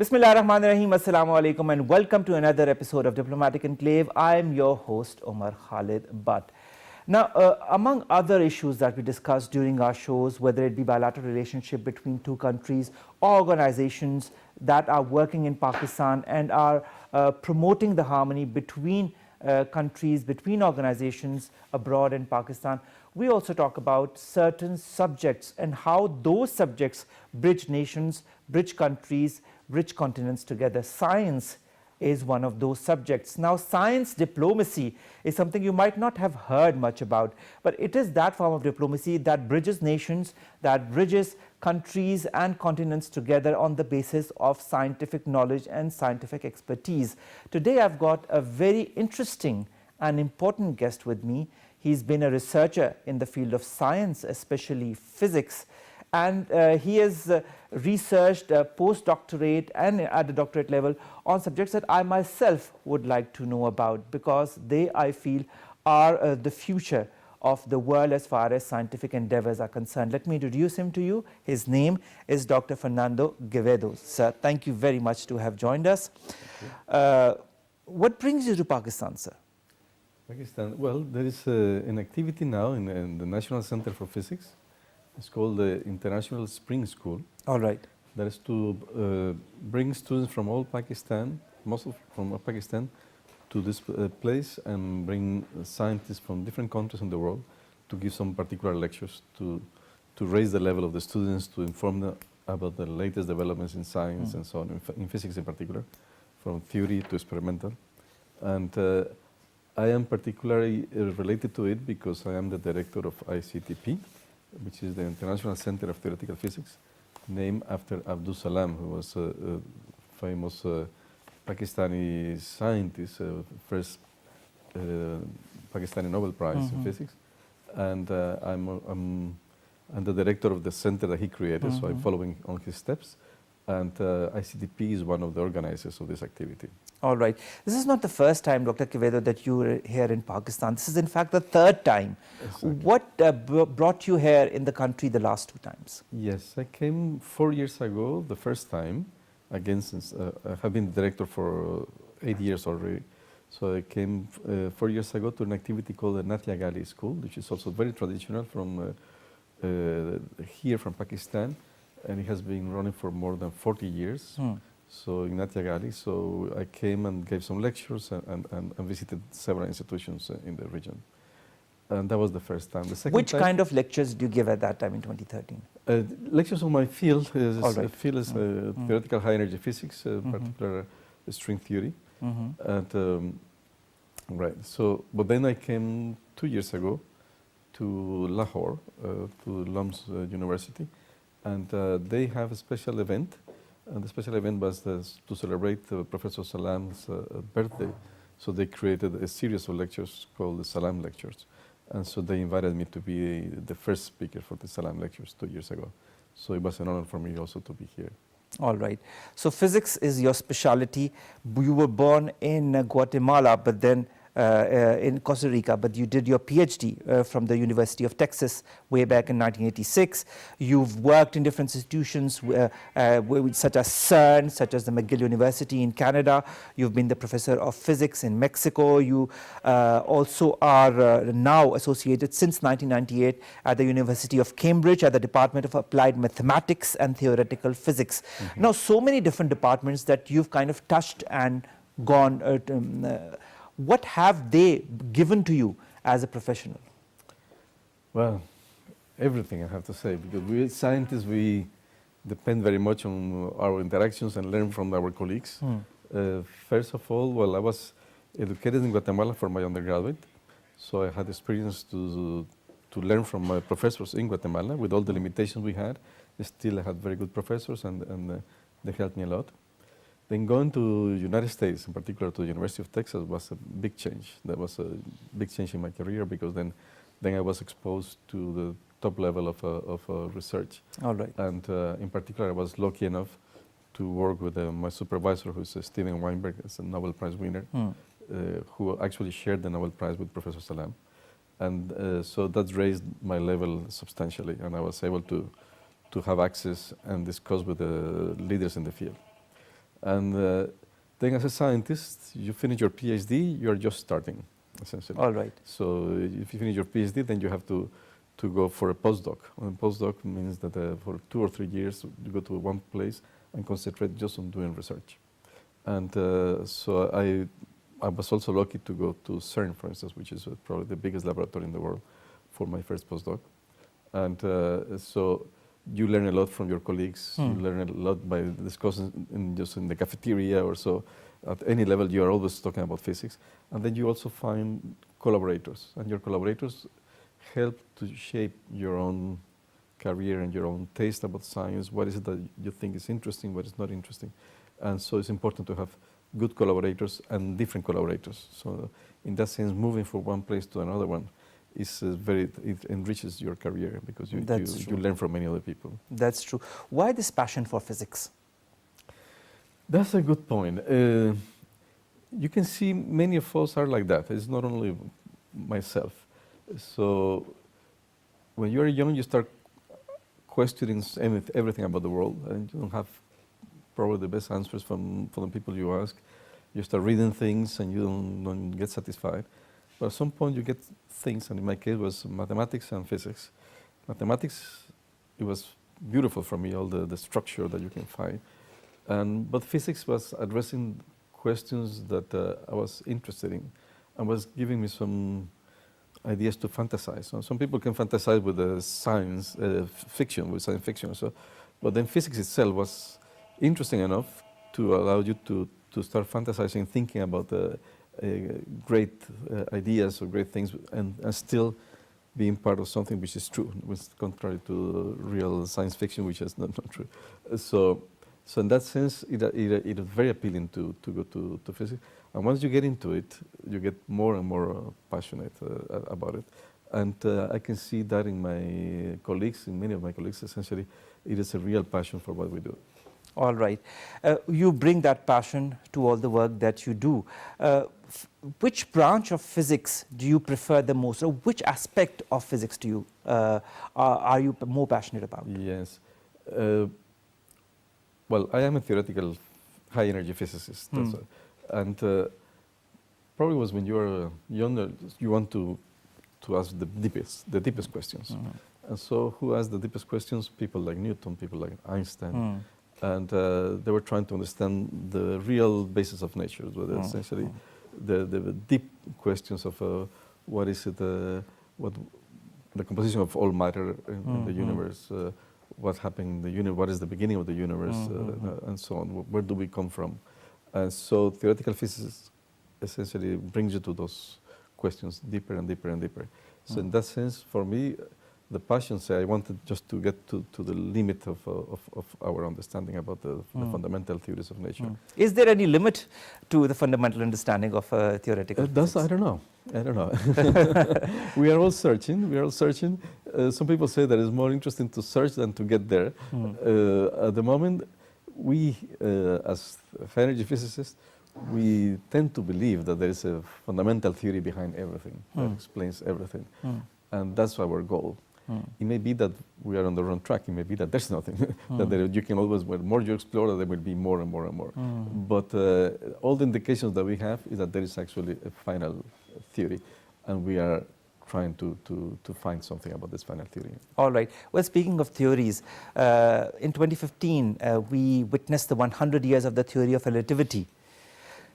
Bismillahirrahmanirrahim. Assalamu alaikum and welcome to another episode of Diplomatic Enclave. I am your host Omer Khalid. But now, among other issues that we discuss during our shows, whether it be bilateral relationship between two countries or organizations that are working in Pakistan and are promoting the harmony between countries, between organizations abroad in Pakistan, we also talk about certain subjects and how those subjects bridge nations, bridge countries, bridge continents together. Science is one of those subjects. Now, science diplomacy is something you might not have heard much about, but it is that form of diplomacy that bridges nations, that bridges countries and continents together on the basis of scientific knowledge and scientific expertise. Today, I've got a very interesting and important guest with me. He's been a researcher in the field of science, especially physics, and he has researched postdoctorate and at the doctorate level on subjects that I myself would like to know about, because they, I feel, are the future of the world as far as scientific endeavors are concerned. Let me introduce him to you. His name is Dr. Fernando Txn. Sir, thank you very much to have joined us. What brings you to Pakistan, sir? Pakistan, well, there is an activity now in the National Center for Physics. It's called the International Spring School. All right. That is to bring students from all Pakistan, from Pakistan, to this place and bring scientists from different countries in the world to give some particular lectures to raise the level of the students, to inform them about the latest developments in science and so on, in physics in particular, from theory to experimental. And I am particularly related to it because I am the director of ICTP, which is the International Center of Theoretical Physics, named after Abdus Salam, who was a famous Pakistani scientist, first Pakistani Nobel Prize in physics. And I'm the director of the center that he created, so I'm following on his steps. And ICTP is one of the organizers of this activity. All right. This is not the first time, Dr. Txn, that you were here in Pakistan. This is in fact the third time. Exactly. What brought you here in the country the last two times? Yes, I came 4 years ago, the first time, again, since I have been director for 8 years already. So I came 4 years ago to an activity called the Natia Gali School, which is also very traditional from here from Pakistan, and it has been running for more than 40 years. So in Natia Gali, so I came and gave some lectures and visited several institutions in the region. And that was the first time. The second Which kind of lectures did you give at that time in 2013? Lectures on my field. Right. Field is theoretical high energy physics, particular string theory. And right. So, but then I came 2 years ago to Lahore, to LUMS University, and they have a special event. And the special event was to celebrate Professor Salam's birthday. So they created a series of lectures called the Salam Lectures. And so they invited me to be the first speaker for the Salam Lectures 2 years ago. So it was an honor for me also to be here. All right. So physics is your specialty. You were born in Guatemala, but then in Costa Rica, but you did your PhD from the University of Texas way back in 1986. You've worked in different institutions such as CERN, such as the McGill University in Canada. You've been the professor of physics in Mexico. You also are now associated since 1998 at the University of Cambridge at the Department of Applied Mathematics and Theoretical Physics. Now, so many different departments that you've kind of touched and gone. What have they given to you as a professional? Well, everything, I have to say, because we scientists, we depend very much on our interactions and learn from our colleagues. First of all, well, I was educated in Guatemala for my undergraduate, so I had experience to learn from my professors in Guatemala with all the limitations we had. Still, I had very good professors and they helped me a lot. Then going to the United States, in particular to the University of Texas, was a big change. That was a big change in my career because then I was exposed to the top level of research. All right. And in particular, I was lucky enough to work with my supervisor, who's Steven Weinberg, as a Nobel Prize winner, who actually shared the Nobel Prize with Professor Salam. And so that raised my level substantially, and I was able to have access and discuss with the leaders in the field. And then as a scientist, you finish your PhD, you're just starting, essentially. All right. So if you finish your PhD, then you have to go for a postdoc. And a postdoc means that for 2 or 3 years, you go to one place and concentrate just on doing research. And so I was also lucky to go to CERN, for instance, which is probably the biggest laboratory in the world for my first postdoc. And so you learn a lot from your colleagues. You learn a lot by discussing just in the cafeteria or so. At any level, you are always talking about physics. And then you also find collaborators. And your collaborators help to shape your own career and your own taste about science. What is it that you think is interesting, what is not interesting. And so it's important to have good collaborators and different collaborators. So in that sense, moving from one place to another one is it enriches your career because you learn from many other people. That's true. Why this passion for physics? That's a good point. You can see many of us are like that. It's not only myself. So when you're young, you start questioning everything about the world, and you don't have probably the best answers from the people you ask. You start reading things and you don't get satisfied. But at some point you get things, and in my case it was mathematics and physics. Mathematics, it was beautiful for me, all the structure that you can find. But physics was addressing questions that I was interested in and was giving me some ideas to fantasize. So some people can fantasize with science fiction. So, but then physics itself was interesting enough to allow you to start fantasizing, thinking about great ideas or great things, and still being part of something which is true, which is contrary to real science fiction, which is not true. So in that sense, it is very appealing to go to physics. And once you get into it, you get more and more passionate about it. And I can see that in my colleagues, in many of my colleagues, essentially, it is a real passion for what we do. All right. You bring that passion to all the work that you do. Which branch of physics do you prefer the most, or which aspect of physics do you are you more passionate about? Yes. Well, I am a theoretical high-energy physicist, and probably was when you are younger, you want to ask the deepest questions. And so, who asked the deepest questions? People like Newton, people like Einstein. And they were trying to understand the real basis of nature, essentially the deep questions of what is it, what the composition of all matter in the universe, what happened in the universe, what is the beginning of the universe, and so on. Where do we come from? And so theoretical physics essentially brings you to those questions deeper and deeper and deeper. So in that sense, for me, the passion, I wanted just to get to the limit of our understanding about the fundamental theories of nature. Is there any limit to the fundamental understanding of theoretical physics? I don't know. We are all searching. Some people say that it's more interesting to search than to get there. At the moment, we, as high-energy physicists, we tend to believe that there is a fundamental theory behind everything that explains everything. And that's our goal. It may be that we are on the wrong track. It may be that there's nothing. That you can always, the more you explore, there will be more and more and more. But all the indications that we have is that there is actually a final theory, and we are trying to find something about this final theory. All right. Well, speaking of theories, in 2015, we witnessed the 100 years of the theory of relativity.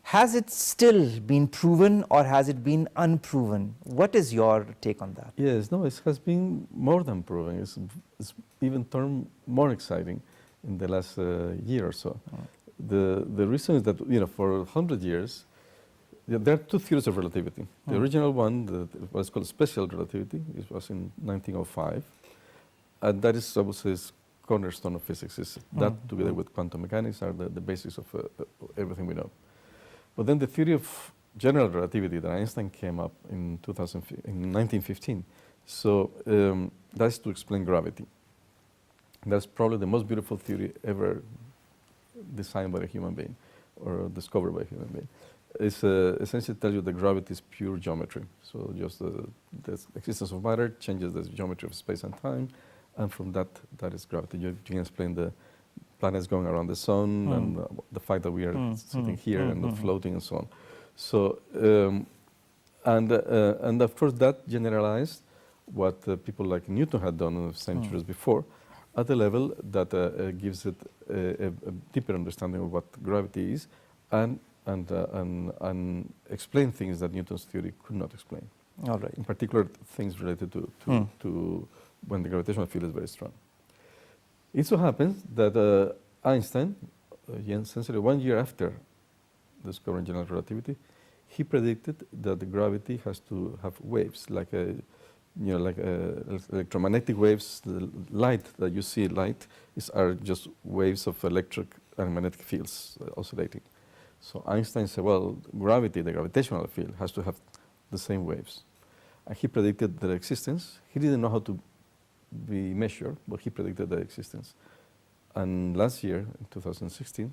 Has it still been proven, or has it been unproven? What is your take on that? Yes, no, it has been more than proven. It's even turned more exciting in the last year or so. The reason is that, for 100 years, there are two theories of relativity. The original one, was called special relativity. It was in 1905, and that is, I would say, cornerstone of physics. That, together with quantum mechanics, are the basis of everything we know. But then the theory of general relativity that Einstein came up in 1915. So that's to explain gravity. That's probably the most beautiful theory ever designed by a human being or discovered by a human being. It's essentially tells you that gravity is pure geometry. So just the existence of matter changes the geometry of space and time, and from that is gravity. You can explain the planets going around the sun and the fact that we are sitting here and not floating and so on. So, and of course that generalized what people like Newton had done centuries before at a level that gives it a deeper understanding of what gravity is and explain things that Newton's theory could not explain. All right. In particular, things related to when the gravitational field is very strong. It so happens that Einstein, essentially 1 year after discovering general relativity, he predicted that the gravity has to have waves, like electromagnetic waves. The light that you see, are just waves of electric and magnetic fields oscillating. So Einstein said, well, gravity, the gravitational field, has to have the same waves. And he predicted their existence. He didn't know how to be measured, but he predicted their existence. And last year, in 2016,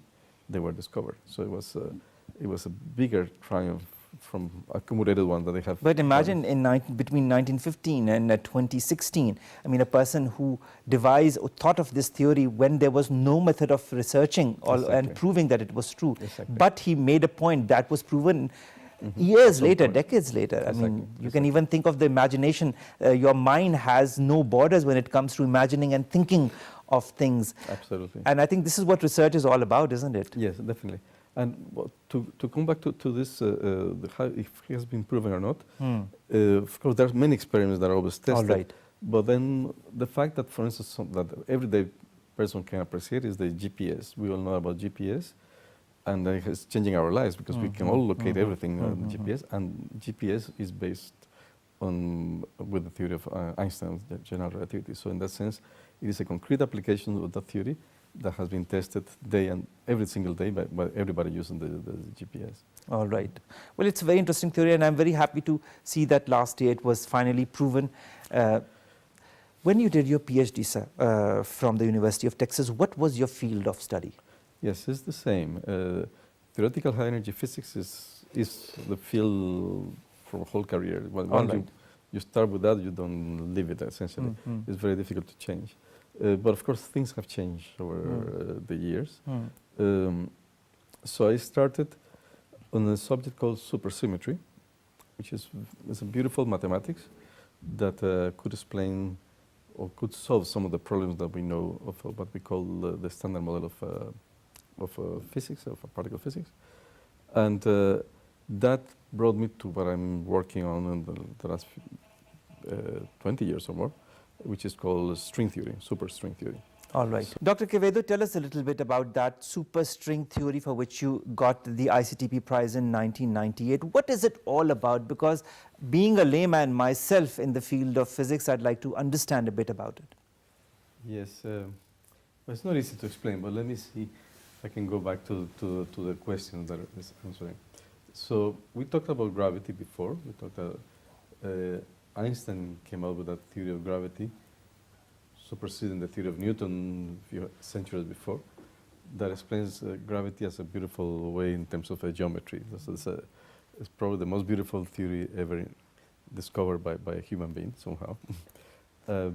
they were discovered. So it was a bigger triumph from accumulated one that they have. But imagine between 1915 and 2016, I mean, a person who devised or thought of this theory when there was no method of researching and proving that it was true. Exactly. But he made a point that was proven years later, decades later. I mean, you can even think of the imagination. Your mind has no borders when it comes to imagining and thinking of things. Absolutely. And I think this is what research is all about, isn't it? Yes, definitely. And to come back to this, how, if it has been proven or not, of course, there's many experiments that are always tested. All right. But then the fact that, for instance, that everyday person can appreciate is the GPS. We all know about GPS, and it's changing our lives because we can all locate everything on GPS, and GPS is based with the theory of Einstein's general relativity. So in that sense, it is a concrete application of that theory that has been tested every single day by everybody using the GPS. All right. Well, it's a very interesting theory, and I'm very happy to see that last year it was finally proven. When you did your PhD, sir, from the University of Texas, what was your field of study? Yes, it's the same. Theoretical high energy physics is the field for a whole career. Once you start with that, you don't leave it, essentially. It's very difficult to change. But of course, things have changed over the years. So I started on a subject called supersymmetry, which is a beautiful mathematics that could explain or could solve some of the problems that we know of what we call the standard model of physics, of particle physics. And that brought me to what I'm working on in the last 20 years or more, which is called string theory, superstring theory. All right. Dr. Quevedo, tell us a little bit about that superstring theory for which you got the ICTP prize in 1998. What is it all about? Because being a layman myself in the field of physics, I'd like to understand a bit about it. Yes, it's not easy to explain, but let me see if I can go back to the question that is answering. So we talked about gravity before. We talked about Einstein came out with that theory of gravity, superseding the theory of Newton a few centuries before, that explains gravity as a beautiful way in terms of geometry. It's probably the most beautiful theory ever discovered by a human being somehow,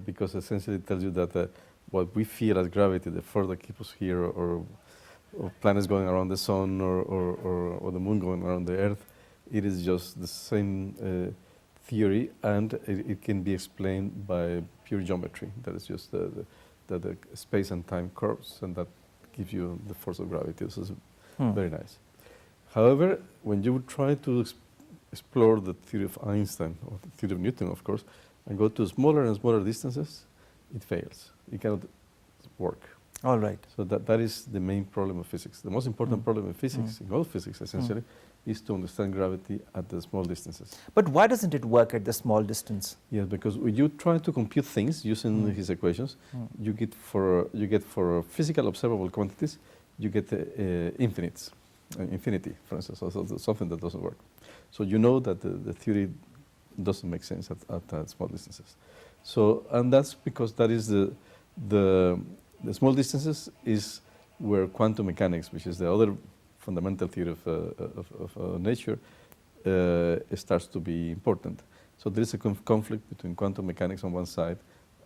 because essentially it tells you that what we feel as gravity, the force that keeps us here, or planets going around the sun, or the moon going around the Earth, it is just the same theory, and it can be explained by pure geometry. That is just the space and time curves, and that gives you the force of gravity. This is very nice. However, when you try to explore the theory of Einstein, or the theory of Newton, of course, and go to smaller and smaller distances, it fails. It cannot work. All right. So that is the main problem of physics. The most important problem in physics, in all physics essentially, is to understand gravity at the small distances. But why doesn't it work at the small distance? Yes, because when you try to compute things using his equations, you get for physical observable quantities, you get infinity, for instance, so something that doesn't work. So you know that the theory doesn't make sense at small distances. So, and that's because that is the small distances is where quantum mechanics, which is the other fundamental theory of nature, starts to be important. So there is a conflict between quantum mechanics on one side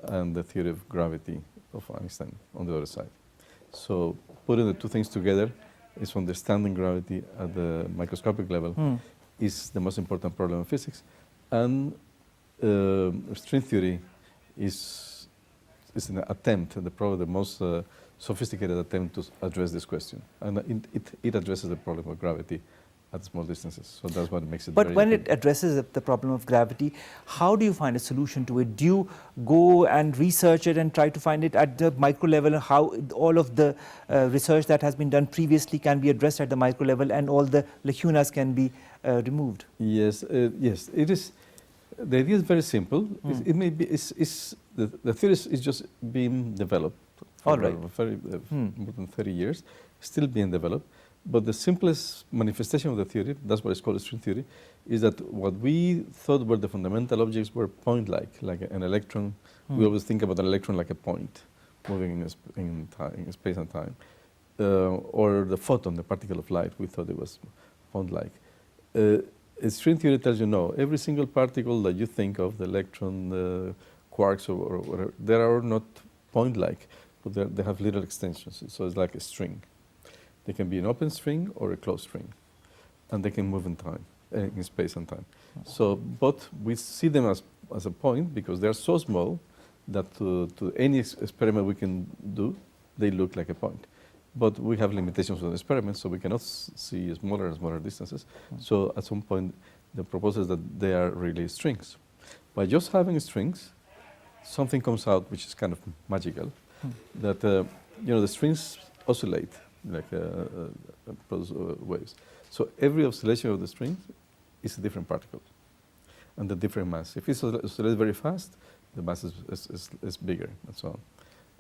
and the theory of gravity of Einstein on the other side. So putting the two things together is understanding gravity at the microscopic level is the most important problem in physics. And string theory is an attempt, probably the most sophisticated attempt to address this question. And it addresses the problem of gravity at small distances. So that's what makes it But very when important. it addresses the problem of gravity, how do you find a solution to it? Do you go and research it and try to find it at the micro level, how all of the research that has been done previously can be addressed at the micro level and all the lacunas can be removed? Yes, yes, it is. The idea is very simple. It may be, the theory is just being developed for All right. more than 30 years, still being developed. But the simplest manifestation of the theory, that's what is called string theory, is that what we thought were the fundamental objects were point-like, like an electron. We always think about an electron like a point, moving in space and time. Or the photon, the particle of light, we thought it was point-like. String theory tells you no, every single particle that you think of, the electron, the quarks, or whatever, they are not point-like, but they have little extensions. So it's like a string. They can be an open string or a closed string, and they can move in time, in space and time. So, but we see them as a point because they are so small that to any experiment we can do, they look like a point. But we have limitations with the experiments, so we cannot see smaller and smaller distances. So at some point, the proposal is that they are really strings. By just having strings, something comes out which is kind of magical, that the strings oscillate like produce waves. So every oscillation of the string is a different particle and a different mass. If it oscillates very fast, the mass is bigger and so on.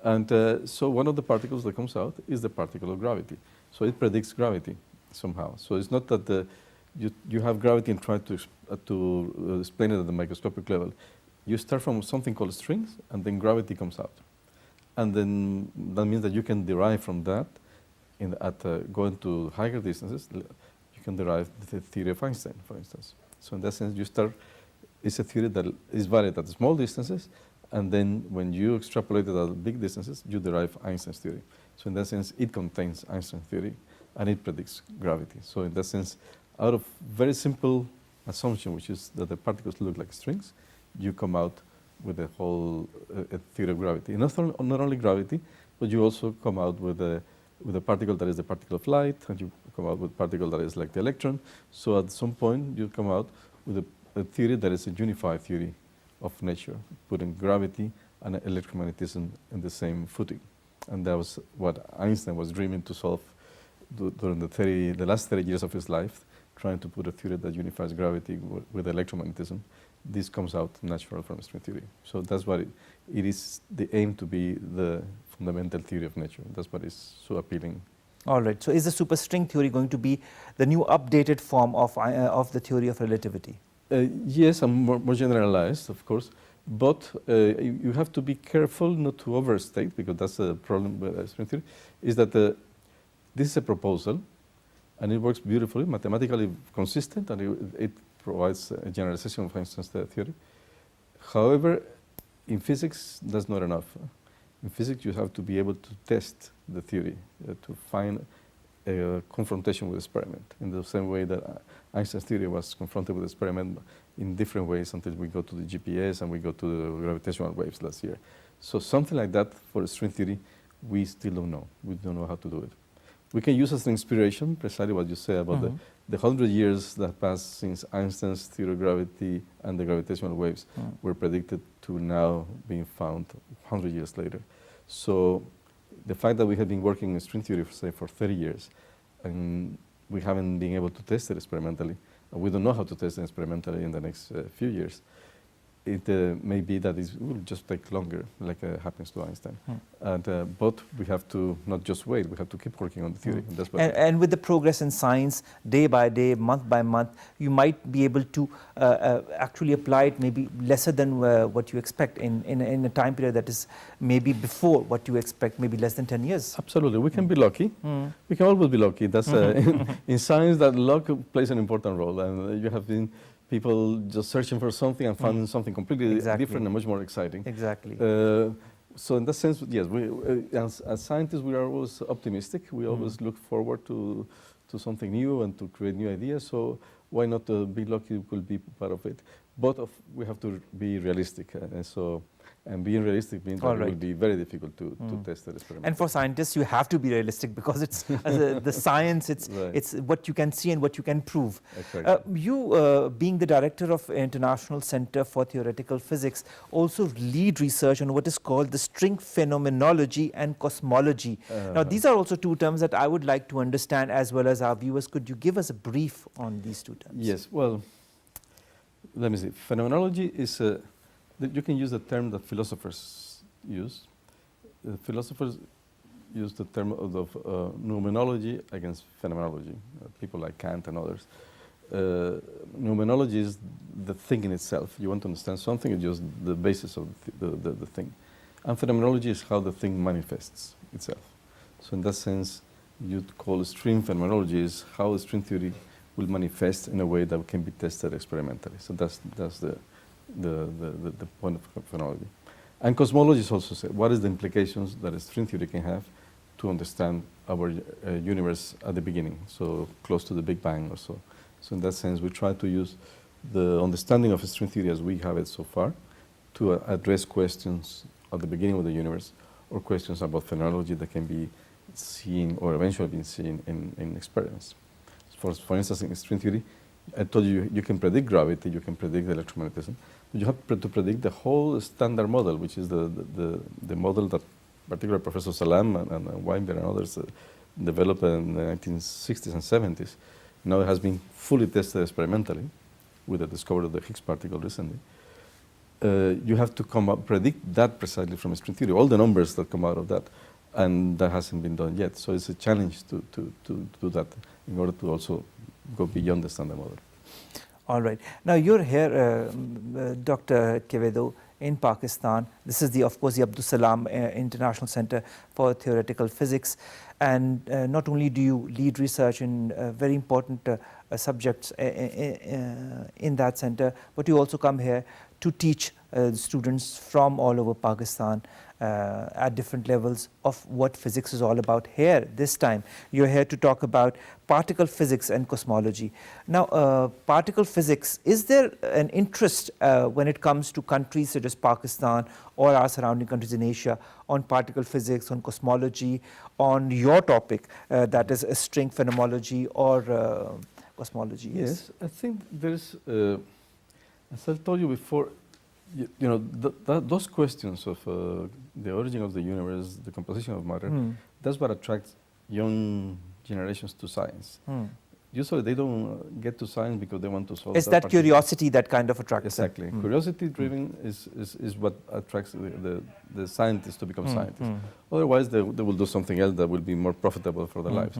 And so one of the particles that comes out is the particle of gravity. So it predicts gravity somehow. So it's not that you have gravity and try to explain it at the microscopic level. You start from something called strings, and then gravity comes out. And then that means that you can derive from that, going to higher distances, you can derive the theory of Einstein, for instance. So in that sense, it's a theory that is valid at small distances, and then when you extrapolate it at big distances, you derive Einstein's theory. So in that sense, it contains Einstein's theory, and it predicts gravity. So in that sense, out of very simple assumption, which is that the particles look like strings, you come out with a whole theory of gravity. And not only gravity, but you also come out with a particle that is the particle of light, and you come out with a particle that is like the electron. So at some point, you come out with a theory that is a unified theory of nature, putting gravity and electromagnetism in the same footing. And that was what Einstein was dreaming to solve during the last 30 years of his life, trying to put a theory that unifies gravity with electromagnetism. This comes out natural from string theory. So that's what it is, the aim to be the fundamental theory of nature. That's what is so appealing. All right. So is the superstring theory going to be the new updated form of the theory of relativity? Yes, and more generalized, of course. But you have to be careful not to overstate, because that's a problem with string theory, is that this is a proposal, and it works beautifully, mathematically consistent, and it provides a generalization of Einstein's theory. However, in physics, that's not enough. In physics, you have to be able to test the theory, to find a confrontation with experiment, in the same way that Einstein's theory was confronted with experiment in different ways until we go to the GPS and we go to the gravitational waves last year. So something like that for string theory, we still don't know. We don't know how to do it. We can use as an inspiration precisely what you say about the 100 years that passed since Einstein's theory of gravity and the gravitational waves were predicted to now being found 100 years later. So the fact that we have been working in string theory, say, for 30 years, and we haven't been able to test it experimentally, and we don't know how to test it experimentally in the next few years, it may be that it will just take longer, like happens to Einstein. But we have to not just wait, we have to keep working on the theory. And, that's what and with the progress in science, day by day, month by month, you might be able to actually apply it maybe lesser than what you expect in a time period that is maybe before what you expect, maybe less than 10 years. Absolutely, we can be lucky. We can always be lucky. That's in science, that luck plays an important role, and you have been people just searching for something and finding something completely different and much more exciting. Exactly. So in that sense, yes, as scientists, we are always optimistic. We always look forward to something new and to create new ideas. So why not be lucky could be part of it? But we have to be realistic. And being realistic means that it will be very difficult to test that experiment. And for scientists, you have to be realistic because it's the science, it's what you can see and what you can prove. Exactly. You, being the director of International Center for Theoretical Physics, also lead research on what is called the string phenomenology and cosmology. Now, these are also two terms that I would like to understand as well as our viewers. Could you give us a brief on these two terms? Yes, well, let me see. Phenomenology is you can use the term that philosophers use. Philosophers use the term of noumenology against phenomenology, people like Kant and others. Noumenology is the thing in itself. You want to understand something, it's just the basis of the thing. And phenomenology is how the thing manifests itself. So in that sense, you'd call string phenomenology is how the string theory will manifest in a way that can be tested experimentally. So that's the point of phenomenology. And cosmology is also said, what is the implications that a string theory can have to understand our universe at the beginning, so close to the Big Bang or so. So in that sense, we try to use the understanding of a string theory as we have it so far to address questions at the beginning of the universe or questions about phenomenology that can be seen or eventually be seen in experiments. For instance, in string theory, I told you you can predict gravity, you can predict electromagnetism, but you have to predict the whole standard model, which is the model that particularly Professor Salam and Weinberg and others developed in the 1960s and 70s. Now it has been fully tested experimentally with the discovery of the Higgs particle recently. You have to predict that precisely from string theory, all the numbers that come out of that, and that hasn't been done yet. So it's a challenge to do that in order to also go beyond the standard model. All right. Now you're here, Dr. Quevedo, in Pakistan. This is of course, the Abdus Salam International Center for Theoretical Physics. And not only do you lead research in very important subjects in that center, but you also come here to teach students from all over Pakistan at different levels of what physics is all about. Here, this time, you're here to talk about particle physics and cosmology. Now, particle physics, is there an interest when it comes to countries such as Pakistan or our surrounding countries in Asia on particle physics, on cosmology, on your topic, that is string phenomenology or cosmology? Yes, I think there's, as I told you before, you know, those questions of the origin of the universe, the composition of matter, that's what attracts young generations to science. Usually they don't get to science because they want to solve. It's that curiosity that kind of attracts them. Exactly. Curiosity driven is what attracts the scientists to become scientists. Otherwise they will do something else that will be more profitable for their lives.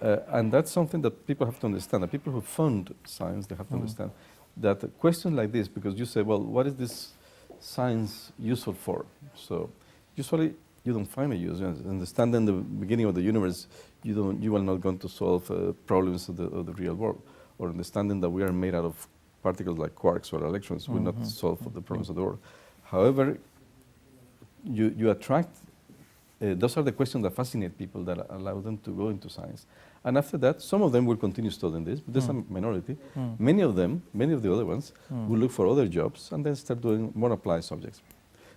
And that's something that people have to understand. The people who fund science, they have to understand that a question like this, because you say, well, what is this science useful for? So usually you don't find a use. Understanding the beginning of the universe, you are not going to solve problems of the real world. Or understanding that we are made out of particles like quarks or electrons will not solve the problems of the world. However, you attract, those are the questions that fascinate people, that allow them to go into science. And after that, some of them will continue studying this, but there's a minority. Many of the other ones, will look for other jobs and then start doing more applied subjects.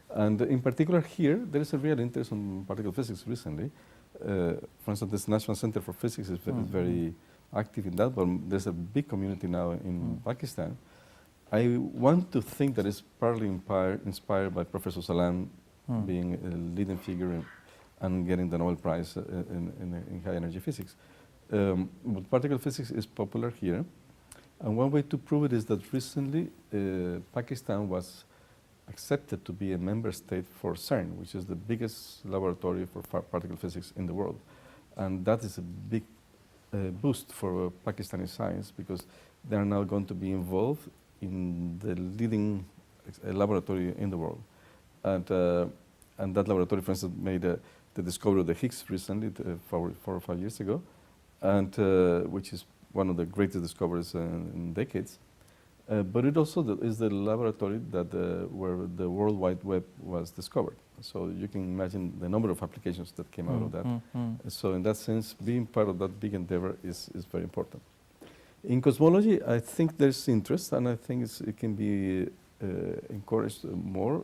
And in particular here, there is a real interest in particle physics recently. For instance, this National Center for Physics is very active in that, but there's a big community now in Pakistan. I want to think that it's partly inspired by Professor Salam being a leading figure and getting the Nobel Prize in high energy physics. But particle physics is popular here, and one way to prove it is that recently Pakistan was accepted to be a member state for CERN, which is the biggest laboratory for particle physics in the world. And that is a big boost for Pakistani science, because they are now going to be involved in the leading laboratory in the world. And that laboratory, for instance, made the discovery of the Higgs recently, 4 or 5 years ago, and which is one of the greatest discoveries in decades. But it also is the laboratory that where the World Wide Web was discovered. So you can imagine the number of applications that came out of that. So in that sense, being part of that big endeavor is very important. In cosmology, I think there's interest, and I think it can be encouraged more.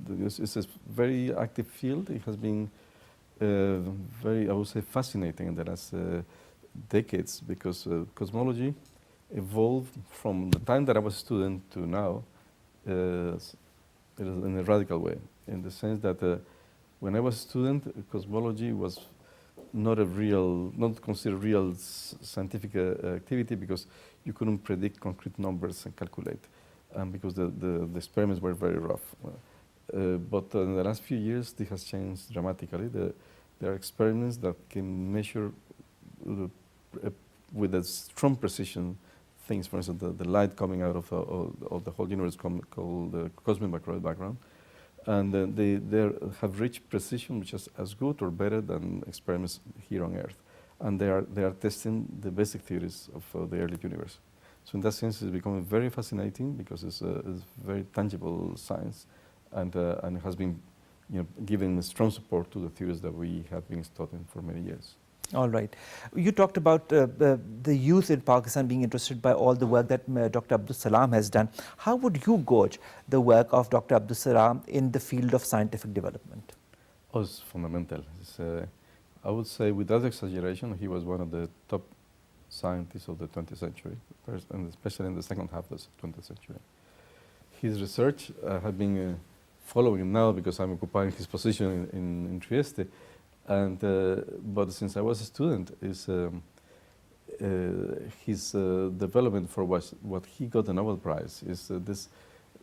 It's a very active field. It has been very, I would say, fascinating in the last decades, because cosmology evolved from the time that I was a student to now in a radical way, in the sense that when I was a student, cosmology was not considered real scientific activity, because you couldn't predict concrete numbers and calculate, because the experiments were very rough. But in the last few years, this has changed dramatically. There are experiments that can measure with a strong precision things, for instance, the light coming out of the whole universe called the cosmic microwave background. And they have reached precision which is as good or better than experiments here on Earth. And they are testing the basic theories of the early universe. So in that sense, it's becoming very fascinating, because it's very tangible science, and it has been giving strong support to the theories that we have been studying for many years. All right. You talked about the youth in Pakistan being interested by all the work that Dr. Abdus Salam has done. How would you gauge the work of Dr. Abdus Salam in the field of scientific development? Oh, it's fundamental. I would say, without exaggeration, he was one of the top scientists of the 20th century, and especially in the second half of the 20th century. His research I've been following him now, because I'm occupying his position in Trieste. And but since I was a student, his development for what he got the Nobel Prize is this,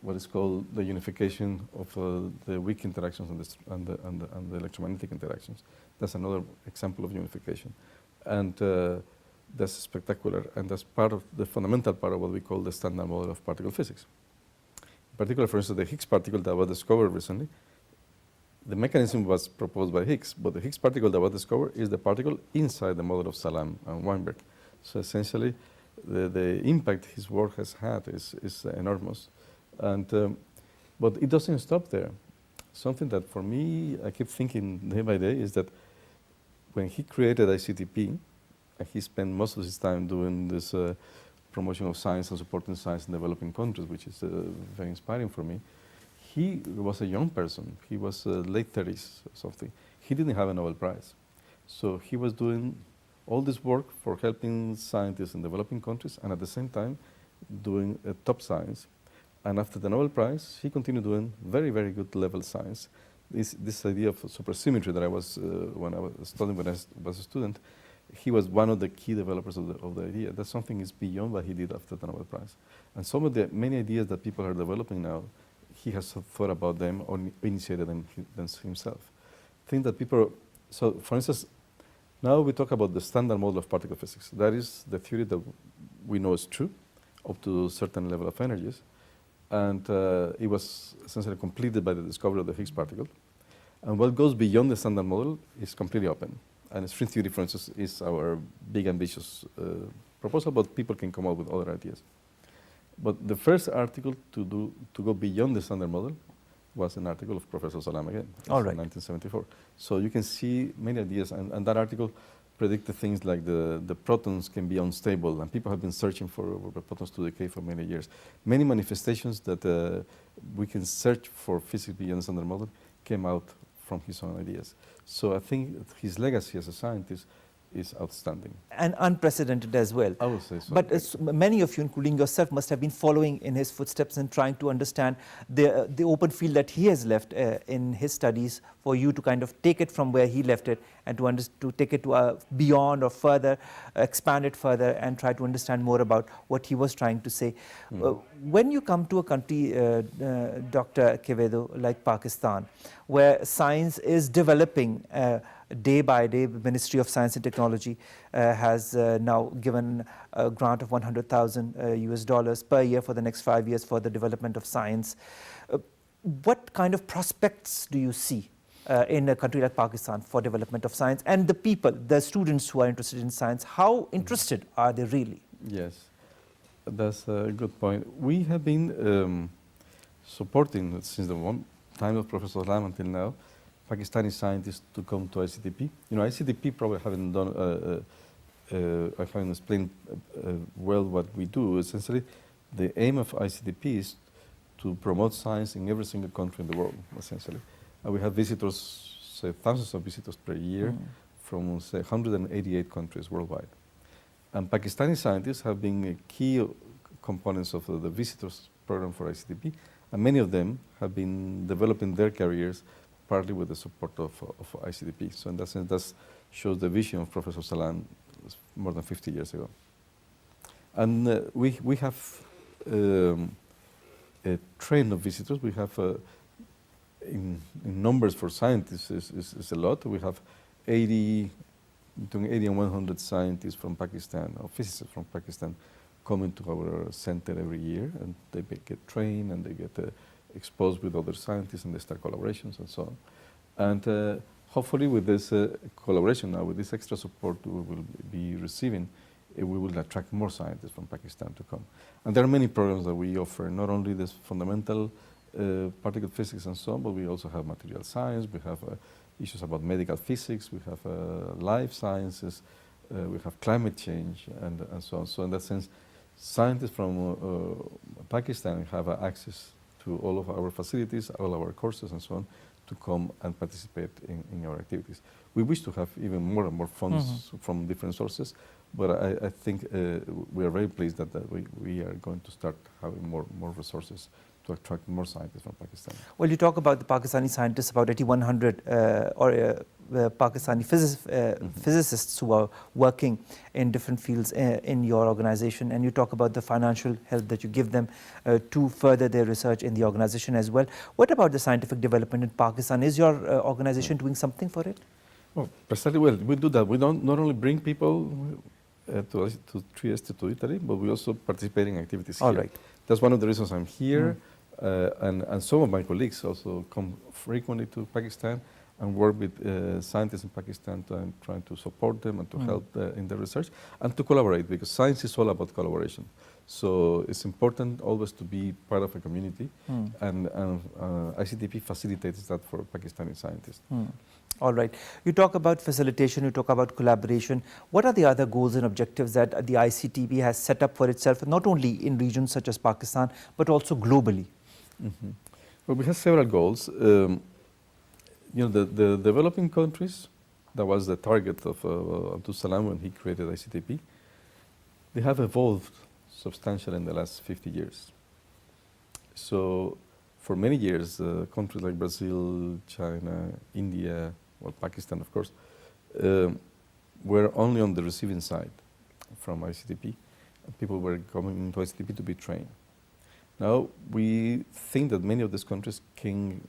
what is called the unification of the weak interactions and the electromagnetic interactions. That's another example of unification, and that's spectacular. And that's part of the fundamental part of what we call the standard model of particle physics. In particular, for instance, the Higgs particle that was discovered recently. The mechanism was proposed by Higgs, but the Higgs particle that was discovered is the particle inside the model of Salam and Weinberg. So essentially, the impact his work has had is enormous. And but it doesn't stop there. Something that for me, I keep thinking day by day, is that when he created ICTP, and he spent most of his time doing this promotion of science and supporting science in developing countries, which is very inspiring for me. He was a young person. He was late 30s or something. He didn't have a Nobel Prize. So he was doing all this work for helping scientists in developing countries, and at the same time doing top science. And after the Nobel Prize, he continued doing very, very good level science. This idea of supersymmetry that I was, when I was studying when I was a student, he was one of the key developers of the idea. That something is beyond what he did after the Nobel Prize. And some of the many ideas that people are developing now, he has thought about them or initiated them himself. I think that people, so for instance, now we talk about the standard model of particle physics. That is the theory that we know is true up to a certain level of energies. And it was essentially completed by the discovery of the Higgs particle. And what goes beyond the standard model is completely open. And string theory, for instance, is our big ambitious proposal, but people can come up with other ideas. But the first article to go beyond the standard model was an article of Professor Salam again, in 1974. So you can see many ideas, and that article predicted things like the protons can be unstable, and people have been searching for protons to decay for many years. Many manifestations that we can search for physics beyond the standard model came out from his own ideas. So I think his legacy as a scientist is outstanding. And unprecedented as well. I would say so. But many of you, including yourself, must have been following in his footsteps and trying to understand the open field that he has left in his studies, for you to kind of take it from where he left it and to take it to beyond or further, expand it further and try to understand more about what he was trying to say. When you come to a country, Dr. Quevedo, like Pakistan, where science is developing day by day, the Ministry of Science and Technology has now given a grant of $100,000 per year for the next 5 years for the development of science. What kind of prospects do you see in a country like Pakistan for development of science, and the people, the students who are interested in science, how interested are they really? Yes. That's a good point. We have been supporting, since the time of Professor Salam until now, Pakistani scientists to come to ICTP. You know, ICTP probably haven't done, I haven't explained well what we do. Essentially, the aim of ICTP is to promote science in every single country in the world, essentially. And we have visitors, say thousands of visitors per year from, say, 188 countries worldwide. And Pakistani scientists have been key components of the visitors program for ICTP, and many of them have been developing their careers partly with the support of ICTP. So in that sense, that shows the vision of Professor Salam more than 50 years ago. And we have a train of visitors. We have, in numbers for scientists, is a lot. We have between 80 and 100 scientists from Pakistan, or physicists from Pakistan, coming to our center every year, and they get trained and they get exposed with other scientists, and they start collaborations and so on. And hopefully with this collaboration now, with this extra support we will be receiving, we will attract more scientists from Pakistan to come. And there are many programs that we offer, not only this fundamental particle physics and so on, but we also have material science, we have issues about medical physics, we have life sciences, we have climate change, and so on. So in that sense, scientists from Pakistan have access to all of our facilities, all our courses and so on, to come and participate in our activities. We wish to have even more and more funds from different sources, but I think we are very pleased that we are going to start having more resources to attract more scientists from Pakistan. Well, you talk about the Pakistani scientists, about 8,100 Pakistani physicists who are working in different fields in your organization, and you talk about the financial help that you give them to further their research in the organization as well. What about the scientific development in Pakistan? Is your organization doing something for it? Well, precisely, well, we do that. We don't not only bring people to Trieste, to Italy, but we also participate in activities here. All right. That's one of the reasons I'm here. And some of my colleagues also come frequently to Pakistan and work with scientists in Pakistan trying to support them and to help in their research and to collaborate, because science is all about collaboration. So it's important always to be part of a community, and ICTP facilitates that for Pakistani scientists. All right. You talk about facilitation, you talk about collaboration. What are the other goals and objectives that the ICTP has set up for itself, not only in regions such as Pakistan, but also globally? Well, we have several goals. You know, the developing countries, that was the target of Abdul Salam when he created ICTP, they have evolved substantially in the last 50 years. So for many years, countries like Brazil, China, India, well, Pakistan, of course, were only on the receiving side from ICTP. People were coming to ICTP to be trained. Now, we think that many of these countries can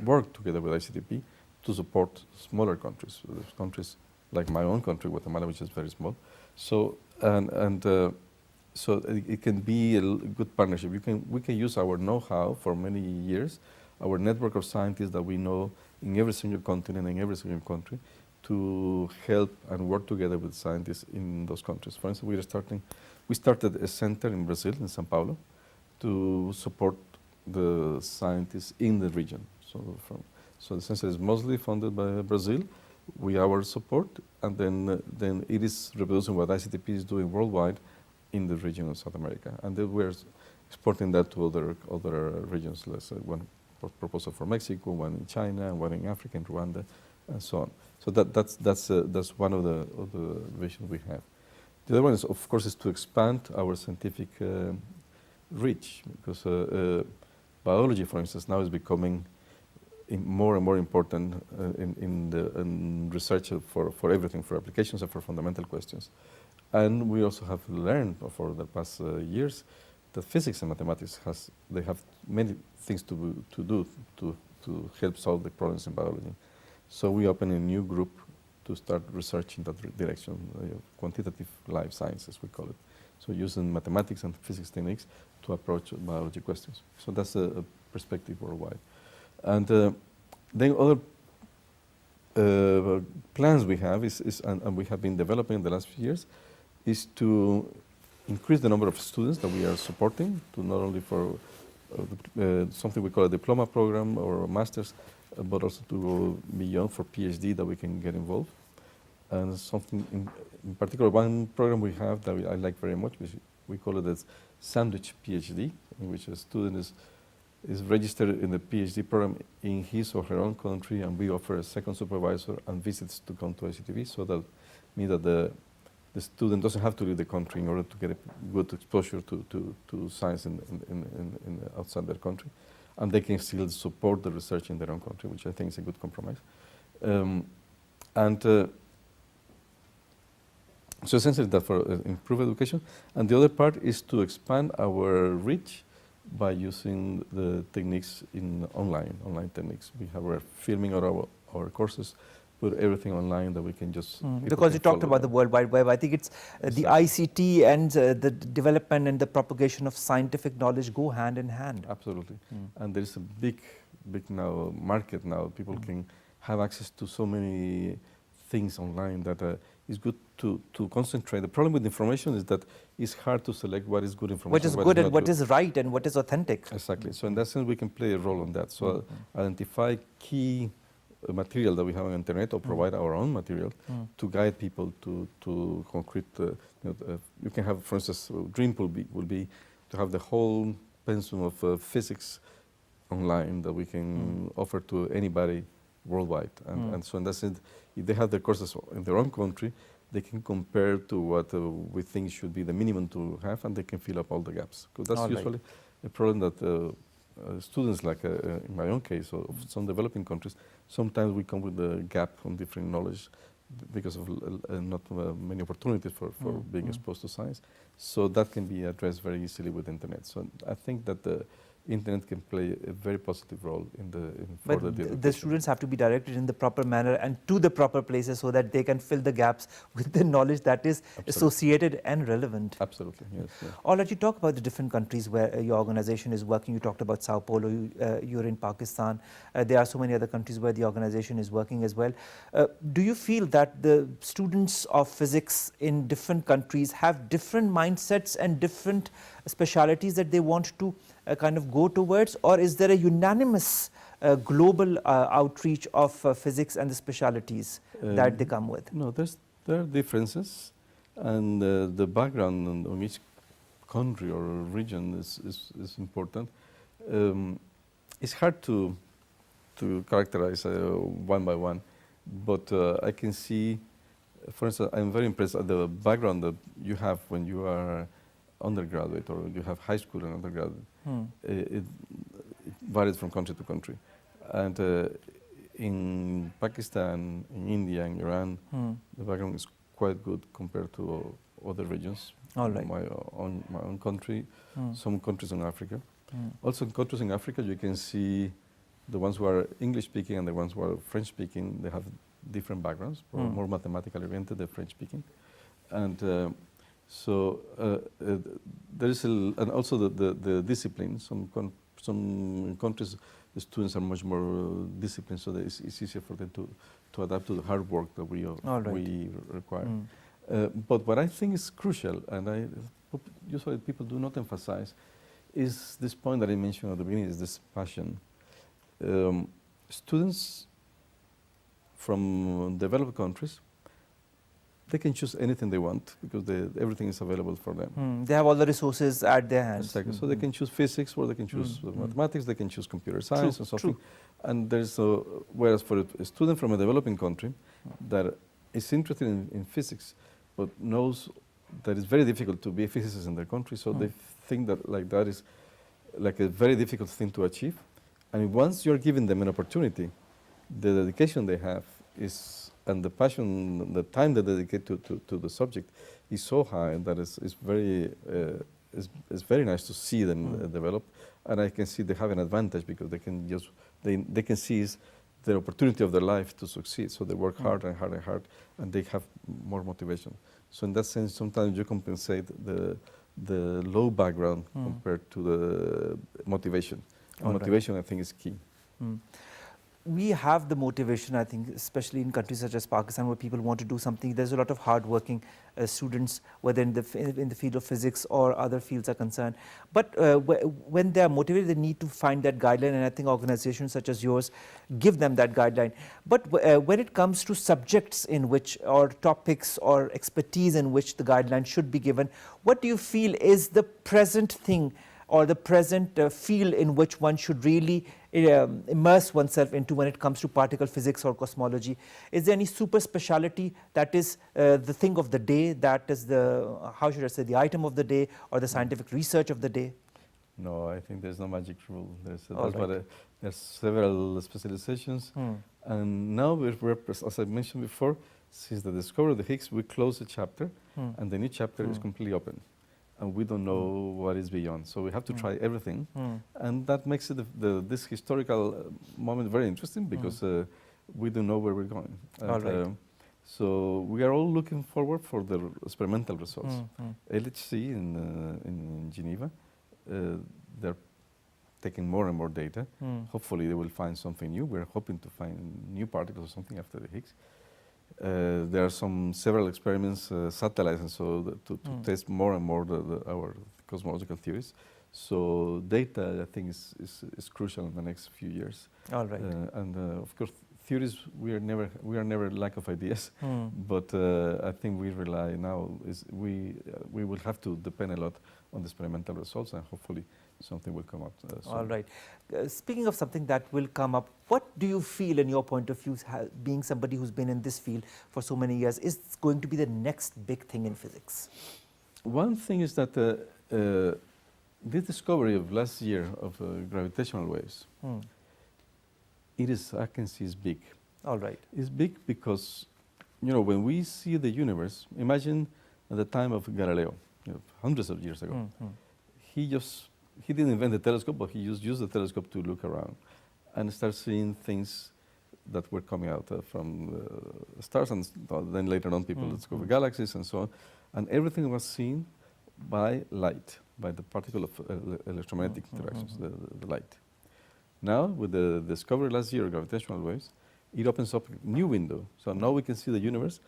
work together with ICTP to support smaller countries. There's countries like my own country, Guatemala, which is very small. So, so it can be a good partnership. We can use our know-how for many years, our network of scientists that we know in every single continent, in every single country, to help and work together with scientists in those countries. For instance, we started a center in Brazil, in São Paulo, to support the scientists in the region. So the center is mostly funded by Brazil, with our support, and then it is reproducing what ICTP is doing worldwide in the region of South America, and then we're exporting that to other regions. Let's say one proposal for Mexico, one in China, and one in Africa, and Rwanda, and so on. So that's one of the visions we have. The other one is, of course, to expand our scientific reach, because biology, for instance, now is becoming more and more important in research for everything, for applications and for fundamental questions. And we also have learned over the past years that physics and mathematics they have many things to do to help solve the problems in biology. So we open a new group to start research in that direction, quantitative life sciences, we call it. So using mathematics and physics techniques to approach biology questions. So that's a perspective worldwide. And then other plans we have and we have been developing in the last few years is to increase the number of students that we are supporting, to not only for something we call a diploma program or a master's, but also to go beyond for PhD that we can get involved. And something in particular, one program we have that I like very much, which we call it as sandwich PhD, in which a student is registered in the PhD program in his or her own country, and we offer a second supervisor and visits to come to ICTV, so that means that the student doesn't have to leave the country in order to get a good exposure to science in outside their country, and they can still support the research in their own country, which I think is a good compromise. So essentially that for improved education, and the other part is to expand our reach by using the techniques in online techniques. We have our filming our courses, put everything online that we can just... Because you talked about the World Wide Web. I think it's the ICT and the development and the propagation of scientific knowledge go hand in hand. Absolutely. And there is a big now market now. People can have access to so many things online that it's good to concentrate. The problem with information is that it's hard to select what is good information. What is good and what is right and what is authentic. Exactly. So in that sense, we can play a role on that. So identify key material that we have on the internet, or provide our own material to guide people to concrete. You can have, for instance, dream will be to have the whole pensum of physics online that we can offer to anybody worldwide. And so in that sense, if they have their courses in their own country, they can compare to what we think should be the minimum to have, and they can fill up all the gaps. Because that's usually a problem that students, like in my own case, or of some developing countries, sometimes we come with a gap on different knowledge because of not many opportunities for being exposed to science. So that can be addressed very easily with the internet. So I think that the internet can play a very positive role in further education. The students have to be directed in the proper manner and to the proper places so that they can fill the gaps with the knowledge that is associated and relevant. Absolutely, yes. All right, you talk about the different countries where your organization is working. You talked about Sao Paulo, you're in Pakistan. There are so many other countries where the organization is working as well. Do you feel that the students of physics in different countries have different mindsets and different specialities that they want to kind of go towards, or is there a unanimous global outreach of physics and the specialities that they come with? No, there are differences, and the background on each country or region is important. It's hard to characterize one by one, but I can see, for instance, I'm very impressed at the background that you have when you are undergraduate or you have high school and undergraduate. It varies from country to country. And in Pakistan, in India, in Iran, the background is quite good compared to other regions. All right. My own country, some countries in Africa. Also in countries in Africa, you can see the ones who are English speaking and the ones who are French speaking, they have different backgrounds, more mathematically oriented, the French speaking. And so there is, and also the discipline. Some countries, the students are much more disciplined, so that it's easier for them to adapt to the hard work that we require. But what I think is crucial, and usually people do not emphasize, is this point that I mentioned at the beginning, is this passion. Students from developed countries, they can choose anything they want because everything is available for them. They have all the resources at their hands. Exactly. So they can choose physics, or they can choose mathematics, they can choose computer science, or something. True. And there's whereas for a student from a developing country that is interested in physics, but knows that it's very difficult to be a physicist in their country, so they think that is like a very difficult thing to achieve. And once you're giving them an opportunity, the dedication they have and the passion, the time they dedicate to the subject is so high that it's very nice to see them develop. And I can see they have an advantage because they can see the opportunity of their life to succeed. So they work hard and hard and hard, and they have more motivation. So in that sense, sometimes you compensate the low background compared to the motivation. And motivation, I think, is key. we have the motivation, I think, especially in countries such as Pakistan, where people want to do something. There's a lot of hard-working students, whether in the field of physics or other fields are concerned. But when they are motivated, they need to find that guideline, and I think organizations such as yours give them that guideline. But when it comes to subjects in which, or topics or expertise in which the guideline should be given, what do you feel is the present thing or the present field in which one should really immerse oneself into when it comes to particle physics or cosmology? Is there any super speciality that is the thing of the day, that is the, how should I say, the item of the day or the scientific research of the day? No, I think there's no magic rule. Right. There's several specializations, and now as I mentioned before, since the discovery of the Higgs, we close a chapter, and the new chapter is completely open, and we don't know what is beyond. So we have to try everything, and that makes it this historical moment very interesting because we don't know where we're going. And, so we are all looking forward for the experimental results. LHC in Geneva. They're taking more and more data. Hopefully they will find something new. We're hoping to find new particles or something after the Higgs. There are several experiments, satellites, and so to test more and more our cosmological theories. So data, I think, is crucial in the next few years. All right. And of course, theories, we are never lack of ideas. But I think we rely now we will have to depend a lot on the experimental results, and hopefully something will come up soon. All right. Speaking of something that will come up, what do you feel, in your point of view, being somebody who's been in this field for so many years, is going to be the next big thing in physics? One thing is that this discovery of last year of gravitational waves, I can see is big. All right. It's big because, when we see the universe, imagine at the time of Galileo, hundreds of years ago, he didn't invent the telescope, but he used the telescope to look around and start seeing things that were coming out from stars, and then later on people discovered galaxies and so on. And everything was seen by light, by the particle of electromagnetic interactions, the light. Now, with the discovery last year of gravitational waves, it opens up a new window. So now we can see the universe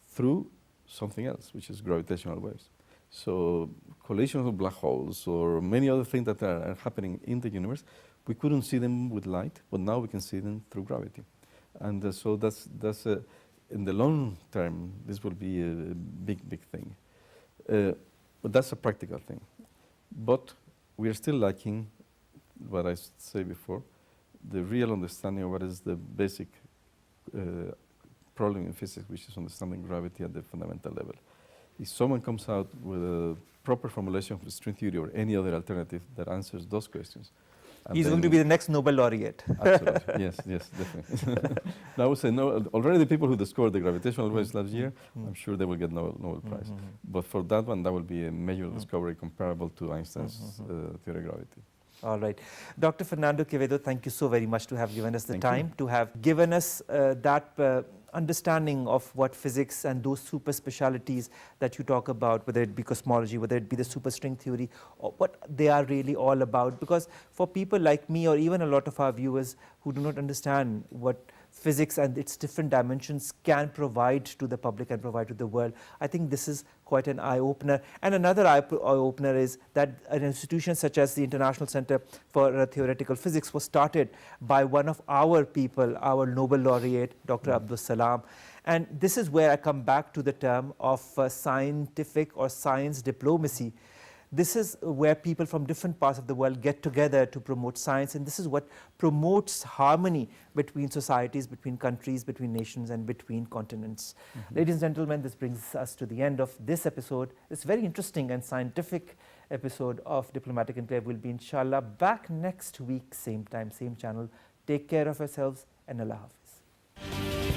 through something else, which is gravitational waves. So collisions of black holes or many other things that are happening in the universe, we couldn't see them with light, but now we can see them through gravity. And so that's in the long term, this will be a big thing. But that's a practical thing. But we are still lacking, what I said before, the real understanding of what is the basic problem in physics, which is understanding gravity at the fundamental level. If someone comes out with a proper formulation of the string theory or any other alternative that answers those questions, he's going to be the next Nobel laureate. Absolutely, yes, definitely. Now, I would say already the people who discovered the gravitational waves last year, I'm sure they will get Nobel Prize. But for that one, that will be a major discovery comparable to Einstein's theory of gravity. All right. Dr. Fernando Quevedo, thank you so very much to have given us the time, to have given us that understanding of what physics and those super specialities that you talk about, whether it be cosmology, whether it be the superstring theory, or what they are really all about. Because for people like me, or even a lot of our viewers who do not understand what physics and its different dimensions can provide to the public and provide to the world, I think this is quite an eye-opener. And another eye-opener is that an institution such as the International Center for Theoretical Physics was started by one of our people, our Nobel laureate, Dr. Abdul Salam. And this is where I come back to the term of scientific or science diplomacy. This is where people from different parts of the world get together to promote science, and this is what promotes harmony between societies, between countries, between nations, and between continents. Ladies and gentlemen, this brings us to the end of this episode. This very interesting and scientific episode of Diplomatic Enclave. Will be, inshallah, back next week, same time, same channel. Take care of yourselves, and Allah Hafiz.